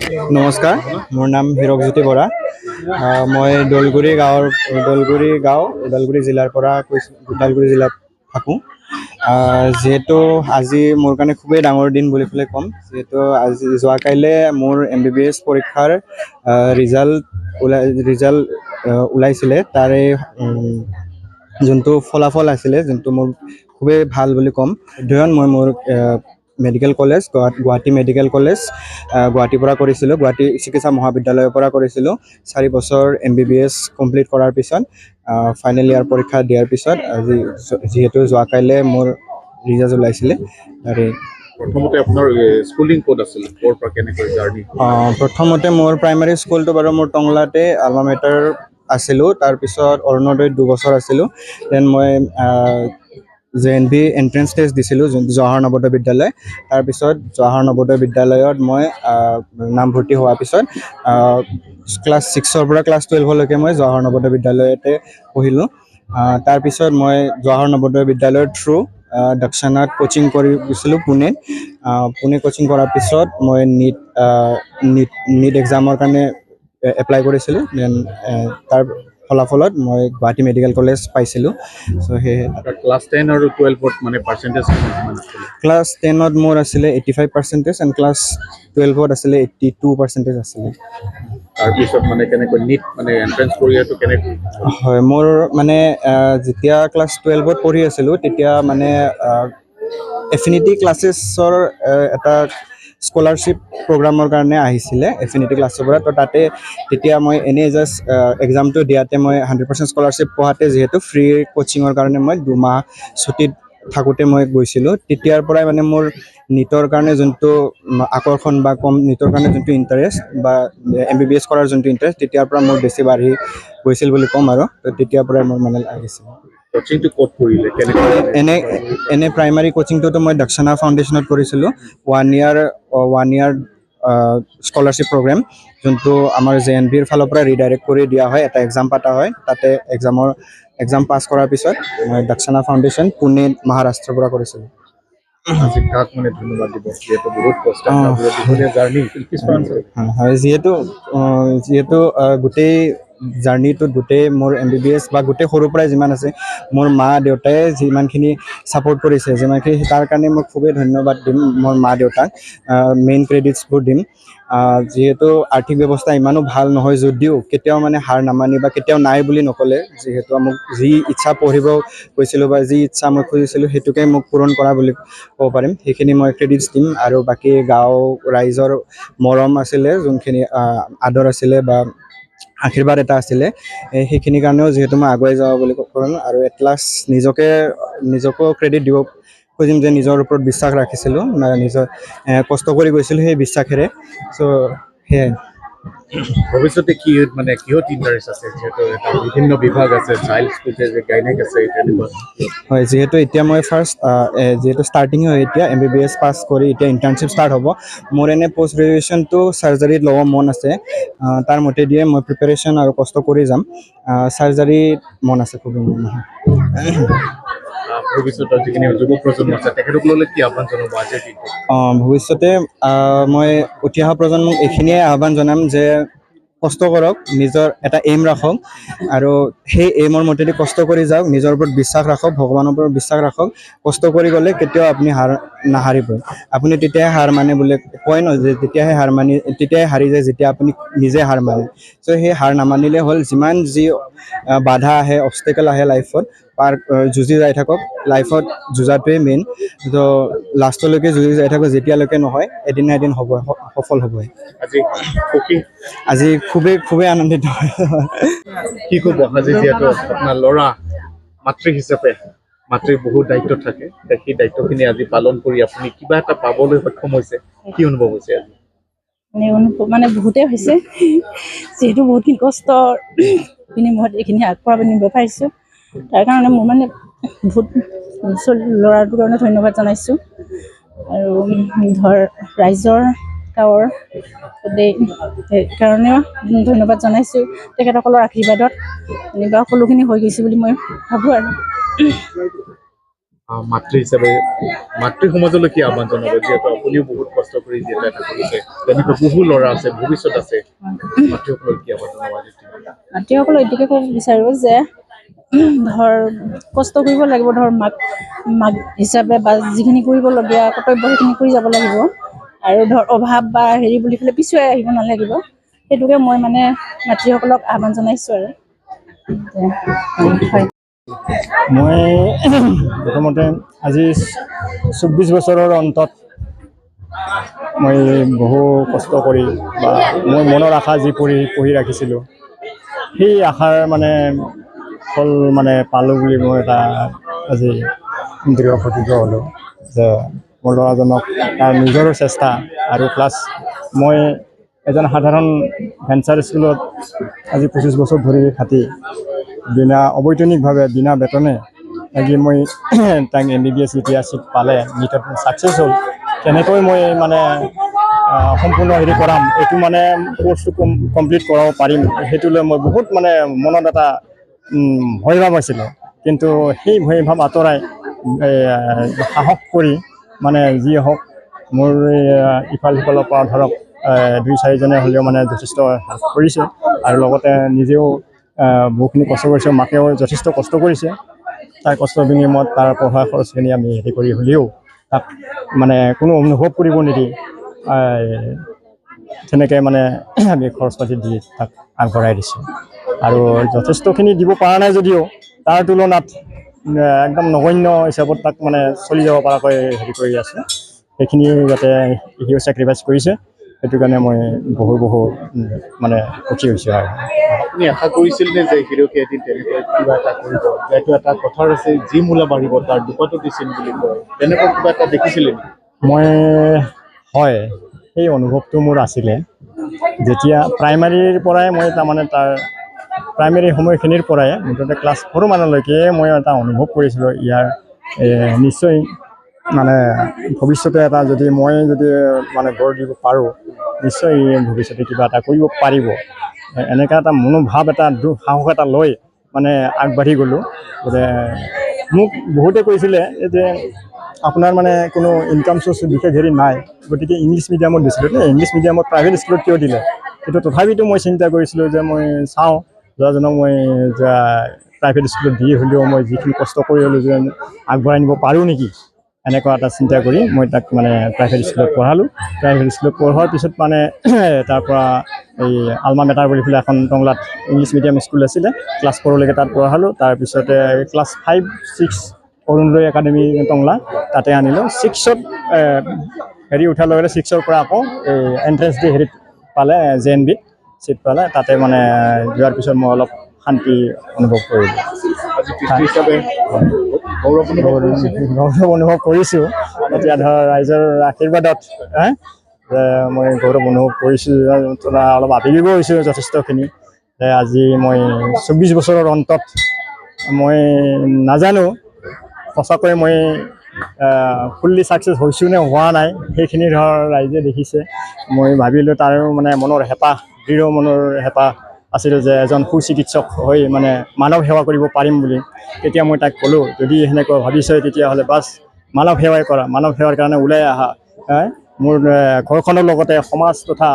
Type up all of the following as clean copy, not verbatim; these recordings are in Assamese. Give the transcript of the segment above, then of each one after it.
নমস্কাৰ, মোৰ নাম হিৰকজ্যোতি বৰা। মই দলগুৰি গাঁও ওদালগুৰি জিলাৰ পৰা ওদালগুৰি জিলাত থাকোঁ। যিহেতু আজি মোৰ কাৰণে খুবেই ডাঙৰ দিন বুলি পেলাই ক'ম, যিহেতু আজি যোৱাকাইলৈ মোৰ MBBS পৰীক্ষাৰ ৰিজাল্ট ওলাইছিলে। তাৰে যোনটো ফলাফল আছিলে, যোনটো মোৰ খুবেই ভাল বুলি ক'ম। অধ্যয়ন মই মোৰ medical college Guwahati medical college গুৱাহাটীৰ পৰা কৰিছিলোঁ, গুৱাহাটী চিকিৎসা মহাবিদ্যালয়ৰ পৰা কৰিছিলোঁ। 4 বছৰ MBBS কমপ্লিট কৰাৰ পিছত ফাইনেল ইয়াৰ পৰীক্ষা দিয়াৰ পিছত আজি যিহেতু যোৱাকাইলৈ মোৰ ৰিজাল্ট ওলাইছিলে। তাৰে প্ৰথমতে আপোনাৰ স্কুলিং ক'ত আছিল, ক'ৰ পৰা কেনেকৈ জাৰ্নি? প্ৰথমতে মোৰ প্ৰাইমাৰী স্কুলটো বাৰু মোৰ টংলাতে আলমা মেটাৰ আছিলোঁ। তাৰপিছত অৰুণোদয়ত 2 বছৰ আছিলোঁ। দেন মই JNV এণ্ট্ৰেঞ্চ টেষ্ট দিছিলোঁ, যোনটো জৱাহৰ নৱোদয় বিদ্যালয়। তাৰপিছত জৱাহৰ নৱোদয় বিদ্যালয়ত মই নামভৰ্তি হোৱাৰ পিছত ক্লাছ 6ৰ পৰা ক্লাছ 12লৈকে মই জৱাহৰ নৱোদয় বিদ্যালয়তে পঢ়িলোঁ। তাৰপিছত মই জৱাহৰ নৱোদয় বিদ্যালয়ৰ থ্ৰু দক্ষিণাত কোচিং কৰিছিলোঁ পুনে কোচিং কৰাৰ পিছত মই নীট এক্সামৰ কাৰণে এপ্লাই কৰিছিলোঁ। দেন তাৰ ফলাফলত মই গুৱাহাটী মেডিকেল কলেজ পাইছিলোঁ। চ' সেয়ে ক্লাছ 10 আৰু 12ত মানে পাৰ্চেণ্টেজ কিমান আছিল? ক্লাছ 10ত মোৰ আছিলে 85% এণ্ড ক্লাছ 12ত আছিলে 82% আছিলে। তাৰপিছত মানে কেনেকৈ নীট মানে এণ্ট্ৰেঞ্চ কৰিয়াটো কেনেকৈ? হয়, মোৰ মানে যেতিয়া ক্লাছ 12ত পঢ়ি আছিলোঁ, তেতিয়া মানে এফিনিটি ক্লাছেছৰ এটা স্কলাৰশ্বিপ প্ৰগ্ৰামৰ কাৰণে আহিছিলে এফিনিটি ক্লাছৰ পৰা। তো তাতে তেতিয়া মই এনেই জাষ্ট এক্সামটো দিয়াতে মই 100% স্কলাৰশ্বিপ পোৱাতে, যিহেতু ফ্ৰী কোচিঙৰ কাৰণে মই 2 মাহ ছুটীত থাকোঁতে মই গৈছিলোঁ। তেতিয়াৰ পৰাই মানে মোৰ নীটৰ কাৰণে যোনটো আকৰ্ষণ বা নীটৰ কাৰণে যোনটো ইণ্টাৰেষ্ট বা MBBS কৰাৰ যোনটো ইণ্টাৰেষ্ট, তেতিয়াৰ পৰা মোৰ বেছি বাঢ়ি গৈছিল বুলি ক'ম। আৰু তো তেতিয়াৰ পৰাই মোৰ মানে লাগিছিল। কোচিংটো ক'ত কৰিলে? এনে প্ৰাইমাৰী কোচিংটোতো মই দক্ষিণা ফাউণ্ডেশ্যনত কৰিছিলোঁ। 1 ইয়াৰ স্কলাৰশ্বিপ প্ৰগ্ৰেম, যোনটো আমাৰ JNVৰ ফালৰ পৰা ৰিডাইৰেক্ট কৰি দিয়া হয়। এটা এক্সাম পতা হয়, তাতে এক্সাম পাছ কৰাৰ পিছত মই দক্ষিণা ফাউণ্ডেশ্যন পুনে মহাৰাষ্ট্ৰৰ পৰা কৰিছিলোঁ। আজি কাক মানে ধন্যবাদ দিব, যিহেতু বহুত কষ্ট জাৰ্নি? হয়, যিহেতু গোটেই জাৰ্নিটোত গোটেই মোৰ MBBS বা গোটেই সৰুৰ পৰাই যিমান আছে, মোৰ মা দেউতাই যিমানখিনি ছাপোৰ্ট কৰিছে, যিমানখিনি, তাৰ কাৰণে মই খুবেই ধন্যবাদ দিম মোৰ মা দেউতাক। মেইন ক্ৰেডিটছবোৰ দিম। যিহেতু আৰ্থিক ব্যৱস্থা ইমানো ভাল নহয় যদিও কেতিয়াও মানে হাৰ নামানি বা কেতিয়াও নাই বুলি নক'লে, যিহেতু মোক যি ইচ্ছা পঢ়িব গৈছিলোঁ বা যি ইচ্ছা মই খুজিছিলোঁ, সেইটোকে মোক পূৰণ কৰা বুলি ক'ব পাৰিম। সেইখিনি মই ক্ৰেডিটছ দিম। আৰু বাকী গাঁও ৰাইজৰ মৰম আছিলে, যোনখিনি আদৰ আছিলে বা আশীৰ্বাদ এটা আছিলে, সেইখিনিৰ কাৰণেও যিহেতু মই আগুৱাই যাওঁ বুলি ক'ম। আৰু এট লাষ্ট নিজকো ক্ৰেডিট দিব খুজিম যে নিজৰ ওপৰত বিশ্বাস ৰাখিছিলোঁ, নিজৰ কষ্ট কৰি গৈছিলোঁ সেই বিশ্বাসেৰে। চ' সেয়াই। ভৱিষ্যতে কিহত ইণ্টাৰেষ্ট আছে, যিহেতু এটা বিভিন্ন বিভাগ আছে, চাইল্ড স্পেচিয়েলিষ্ট, গাইনেক আছে, তেনেকুৱা? হয়, যিহেতু এতিয়া মই যিহেতু ষ্টাৰ্টিং হয়, এতিয়া MBBS পাছ কৰি এতিয়া ইণ্টাৰ্ণশ্বিপ ষ্টাৰ্ট হ'ব। মোৰ এনে পষ্ট গ্ৰেজুৱেশ্যনটো চাৰ্জাৰীত ল'ব মন আছে। তাৰ মতে দিয়ে মই প্ৰিপেৰেশ্যন আৰু কষ্ট কৰি যাম। চাৰ্জাৰীত মন আছে খুবেই মন। ভৱিষ্যতৰ যিখিনি যুৱ প্ৰজন্ম আছে, তেখেতসকললৈ কি আহ্বান জনাব আজিৰ দিনটো? ভৱিষ্যতে মই উঠি অহা প্ৰজন্মক এইখিনিয়ে আহ্বান জনাম যে কষ্ট কৰক, নিজৰ এটা এইম ৰাখক, আৰু সেই এইমৰ মতেদি কষ্ট কৰি যাওক। নিজৰ ওপৰত বিশ্বাস ৰাখক, ভগৱানৰ ওপৰত বিশ্বাস ৰাখক। কষ্ট কৰি গ'লে কেতিয়াও আপুনি নাহাৰিব। আপুনি তেতিয়াই হাৰ মানে বোলে কয় ন, যে তেতিয়াই হাৰি যায় যেতিয়া আপুনি নিজে হাৰ মানে। চ' সেই হাৰ নামানিলে হ'ল। যিমান যি বাধা আহে, অবষ্টেকেল আহে লাইফত, যুঁজি যাই থাকক। লাইফত যুঁজাটোৱেই মেইন। তো লাষ্টলৈকে যুঁজি যাই থাকক, যেতিয়ালৈকে নহয় এদিন না এদিন হ'ব, সফল হ'বই। আজি খুবেই আনন্দিত। কি ক'ব আজি, যিহেতু আপোনাৰ ল'ৰা মাতৃ হিচাপে, মাতৃৰ বহুত দায়িত্ব থাকে, সেই দায়িত্বখিনি আজি পালন কৰি আপুনি কিবা এটা পাবলৈ সক্ষম হৈছে, কি অনুভৱ হৈছে আজি? অনুভৱ বহুতেই হৈছে, যিহেতু বহুতখিনি কষ্ট বিনিময়ত এইখিনি আগবঢ়াব পাৰিছোঁ। তাৰ কাৰণে মোৰ বহুত ল'ৰাটোৰ কাৰণে ধন্যবাদ জনাইছোঁ। আৰু ৰাইজৰ গাঁৱৰ কাৰণেও ধন্যবাদ জনাইছোঁ। তেখেতসকলৰ আশীৰ্বাদত সকলোখিনি হৈ গৈছে বুলি মই ভাবোঁ। আৰু মাতৃ হিচাপে মাতৃ সমাজলৈ কি আহ্বান জনাব যিহেতু আপুনিও বহুত কষ্ট কৰি যিহেতু এটা কৰিছে তেনেকৈ বহু ল'ৰা আছে ভৱিষ্যত আছে মাতৃসকলক কি আহ্বান জনাব মাতৃসকলক এইটোকে ক'ব বিচাৰোঁ যে ধৰ কষ্ট কৰিব লাগিব ধৰ মাক হিচাপে বা যিখিনি কৰিবলগীয়া কৰ্তব্য সেইখিনি কৰি যাব লাগিব আৰু ধৰ অভাৱ বা হেৰি বুলি পেলাই পিছুৱাই আহিব নালাগিব সেইটোকে মই মানে মাতৃসকলক আহ্বান জনাইছোঁ আৰু হয় মই প্ৰথমতে আজি 24 বছৰৰ অন্তত মই বহু কষ্ট কৰি বা মই মনৰ আশা যি পঢ়ি ৰাখিছিলোঁ সেই আশাৰ মানে ফল মানে পালোঁ বুলি মই এটা আজি দৃঢ় প্ৰতিজ্ঞ হ'লোঁ যে মোৰ ল'ৰাজনক তাৰ নিজৰো চেষ্টা আৰু প্লাছ মই এজন সাধাৰণ ভেঞ্চাৰ স্কুলত আজি 25 বছৰ ধৰি খাটি বিনা অবৈতনিকভাৱে বিনা বেতনে আজি মই তাক MBBS এতিয়া চিট পালে নিটত ছাকচেছ হ'ল কেনেকৈ মই মানে সম্পূৰ্ণ হেৰি কৰাম এইটো মানে কোৰ্চটো কমপ্লিট কৰাব পাৰিম সেইটোলৈ মই বহুত মানে মনত এটা ভয় ভাৱ আছিলে কিন্তু সেই ভয় ভাৱ আঁতৰাই সাহস কৰি মানে যি হওক মোৰ ইফাল সিফালৰ পৰা ধৰক 2-4জনে হ'লেও মানে যথেষ্ট হেল্প কৰিছে আৰু লগতে নিজেও বহুখিনি কষ্ট কৰিছে মাকেও যথেষ্ট কষ্ট কৰিছে তাৰ কষ্টৰ বিনিময়ত তাৰ পঢ়া খৰচখিনি আমি হেৰি কৰি হ'লেও তাক মানে কোনো অনুভৱ কৰিব নিদি তেনেকৈ মানে আমি খৰচ পাতি দি তাক আগবঢ়াই দিছোঁ আৰু যথেষ্টখিনি দিব পৰা নাই যদিও তাৰ তুলনাত একদম নগণ্য হিচাপত তাক মানে চলি যাব পৰাকৈ হেৰি কৰি আছোঁ সেইখিনি যাতে সিও চেক্ৰিফাইচ কৰিছে সেইটো কাৰণে মই বহু মানে সুখী হৈছোঁ আৰু আপুনি আশা কৰিছিল নে যে হিৰোকে এদিন তেনেকৈ কিবা এটা কৰিব যিহেতু এটা কথাৰ আছে যি মূলা বাঢ়িব তাৰ দুপাতো দিছিল বুলি কয় তেনেকুৱা কিবা এটা দেখিছিলে মই হয় সেই অনুভৱটো মোৰ আছিলে যেতিয়া প্ৰাইমাৰীৰ পৰাই মই তাৰমানে তাৰ প্ৰাইমেৰী সময়খিনিৰ পৰাই মুঠতে ক্লাছ 4 মানলৈকে মই এটা অনুভৱ কৰিছিলোঁ ইয়াৰ নিশ্চয় মানে ভৱিষ্যতে এটা যদি মই যদি মানে গঢ় দিব পাৰোঁ নিশ্চয় ভৱিষ্যতে কিবা এটা কৰিব পাৰিব এনেকুৱা এটা মনোভাৱ এটা সাহস এটা লৈ মানে আগবাঢ়ি গ'লোঁ গতিকে মোক বহুতে কৈছিলে যে আপোনাৰ মানে কোনো ইনকাম চ'ৰ্চ বিশেষ হেৰি নাই গতিকে ইংলিছ মিডিয়ামত দিছিলোঁ ইংলিছ মিডিয়ামত প্ৰাইভেট স্কুলত কিয় দিলে কিন্তু তথাপিতো মই চিন্তা কৰিছিলোঁ যে মই চাওঁ ল'ৰাজনক মই প্ৰাইভেট স্কুলত দি হ'লেও মই যিখিনি কষ্ট কৰি হ'লেও যে আগবঢ়াই নিব পাৰোঁ নেকি এনেকুৱা এটা চিন্তা কৰি মই তাক মানে প্ৰাইভেট স্কুলত পঢ়ালোঁ প্ৰাইভেট স্কুলত পঢ়োৱাৰ পিছত মানে তাৰপৰা এই আলমা মেটাৰ বুলি পেলাই এখন টংলাত ইংলিছ মিডিয়াম স্কুল আছিলে ক্লাছ 4লৈকে তাত পঢ়ালোঁ তাৰপিছতে ক্লাছ 5-6 অৰুণোদয় একাডেমি টংলা তাতে আনিলোঁ 6ত হেৰি উঠাৰ লগে 6ৰ পৰা আকৌ এই এণ্ট্ৰেঞ্চ দি হেৰিত পালে JNBত চিট পালে তাতে মানে যোৱাৰ পিছত মই অলপ শান্তি অনুভৱ কৰিলোঁ গৌৰৱ অনুভৱ কৰিছোঁ এতিয়া ধৰ ৰাইজৰ আশীৰ্বাদত মই গৌৰৱ অনুভৱ কৰিছোঁ অলপ আবেগিকো হৈছোঁ যথেষ্টখিনি আজি মই 24 বছৰৰ অন্তত মই নাজানো সঁচাকৈ মই ফুল্লি ছাকচেছ হৈছোঁ নে হোৱা নাই সেইখিনি ধৰ ৰাইজে দেখিছে মই ভাবিলোঁ তাৰো মানে মনৰ হেঁপাহ দৃঢ় মনৰ হেঁপাহ আছিল যে এজন সুচিকিৎসক হৈ মানে মানৱ সেৱা কৰিব পাৰিম বুলি তেতিয়া মই তাক ক'লোঁ যদি সেনেকুৱা ভাবিছে তেতিয়াহ'লে বাছ মানৱ সেৱাই কৰা মানৱ সেৱাৰ কাৰণে ওলাই আহা মোৰ ঘৰখনৰ লগতে সমাজ তথা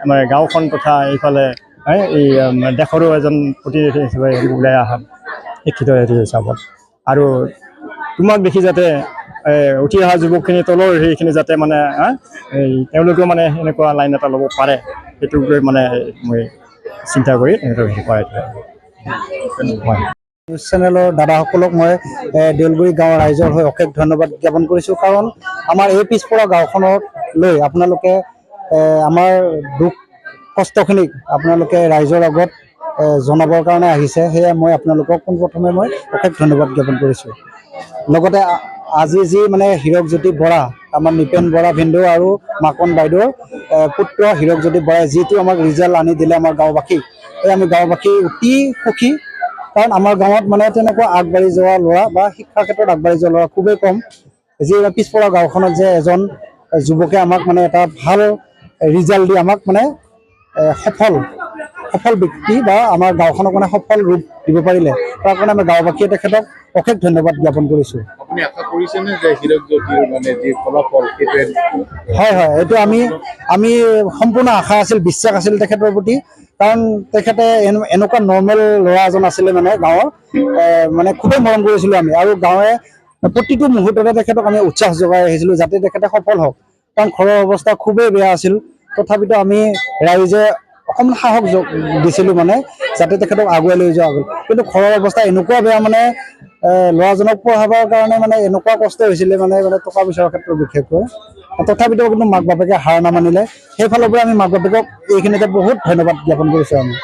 আমাৰ গাঁওখন তথা এইফালে এই দেশৰো এজন প্ৰতিনিধি হিচাপে ওলাই আহা শিক্ষিত হেৰি হিচাপত আৰু তোমাক দেখি যাতে উঠি অহা যুৱকখিনি তলৰ সেইখিনি যাতে মানে তেওঁলোকেও মানে এনেকুৱা লাইন এটা ল'ব পাৰে সেইটোক লৈ মানে মই চিন্তা কৰি হেৰি কৰাই হয় নিউজ চেনেলৰ দাদাসকলক মই দেউলগুৰি গাঁৱৰ ৰাইজৰ হৈ অশেষ ধন্যবাদ জ্ঞাপন কৰিছোঁ কাৰণ আমাৰ এই পিছপৰা গাঁওখনক লৈ আপোনালোকে আমাৰ দুখ কষ্টখিনিক আপোনালোকে ৰাইজৰ আগত জনাবৰ কাৰণে আহিছে সেয়ে মই আপোনালোকক পোনপ্ৰথমে মই অশেষ ধন্যবাদ জ্ঞাপন কৰিছোঁ লগতে আজি যি মানে হীৰকজ্যোতি বৰা আমাৰ নিপেন বৰা ভিনদেউ আৰু মাকন বাইদেউৰ পুত্ৰ হীৰকজ্যোতি বৰাই যিটো আমাক ৰিজাল্ট আনি দিলে আমাৰ গাঁওবাসীক এই আমি গাঁওবাসী অতি সুখী কাৰণ আমাৰ গাঁৱত মানে তেনেকুৱা আগবাঢ়ি যোৱা ল'ৰা বা শিক্ষাৰ ক্ষেত্ৰত আগবাঢ়ি যোৱা ল'ৰা খুবেই কম যি পিছপৰা গাঁওখনত যে এজন যুৱকে আমাক মানে এটা ভাল ৰিজাল্ট দি আমাক মানে সফল ব্যক্তি বা আমাৰ গাঁওখনক মানে সফল ৰূপ দিব পাৰিলে তাৰ কাৰণে আমি গাঁওবাসীয়ে তেখেতক অশেষ ধন্যবাদ জ্ঞাপন কৰিছোঁ আপুনি আশা কৰিছেনে যে হীৰক জ্যোতিৰ মানে যি ফলাফল সেইটোৱে হয় হয় এইটো আমি সম্পূৰ্ণ আশা আছিল বিশ্বাস আছিল তেখেতৰ প্ৰতি কাৰণ তেখেতে এনেকুৱা নৰ্মেল ল'ৰা এজন আছিলে মানে গাঁৱৰ মানে খুবেই মৰম কৰিছিলোঁ আমি আৰু গাঁৱে প্ৰতিটো মুহূৰ্ততে তেখেতক আমি উৎসাহ যোগাই আহিছিলোঁ যাতে তেখেতে সফল হওক কাৰণ ঘৰৰ অৱস্থা খুবেই বেয়া আছিল তথাপিতো আমি ৰাইজে অকণমান সাহস দিছিলোঁ মানে যাতে তেখেতক আগুৱাই লৈ যোৱা হ'ল কিন্তু ঘৰৰ অৱস্থা এনেকুৱা বেয়া মানে ল'ৰাজনক পঢ়াবৰ কাৰণে মানে এনেকুৱা কষ্ট হৈছিলে মানে টকা পইচাৰ ক্ষেত্ৰত বিশেষকৈ তথাপিতো কিন্তু মাক বাপেকে হাৰ নামানিলে সেইফালৰ পৰা আমি মাক বাপেকক এইখিনিতে বহুত ধন্যবাদ জ্ঞাপন কৰিছোঁ আমি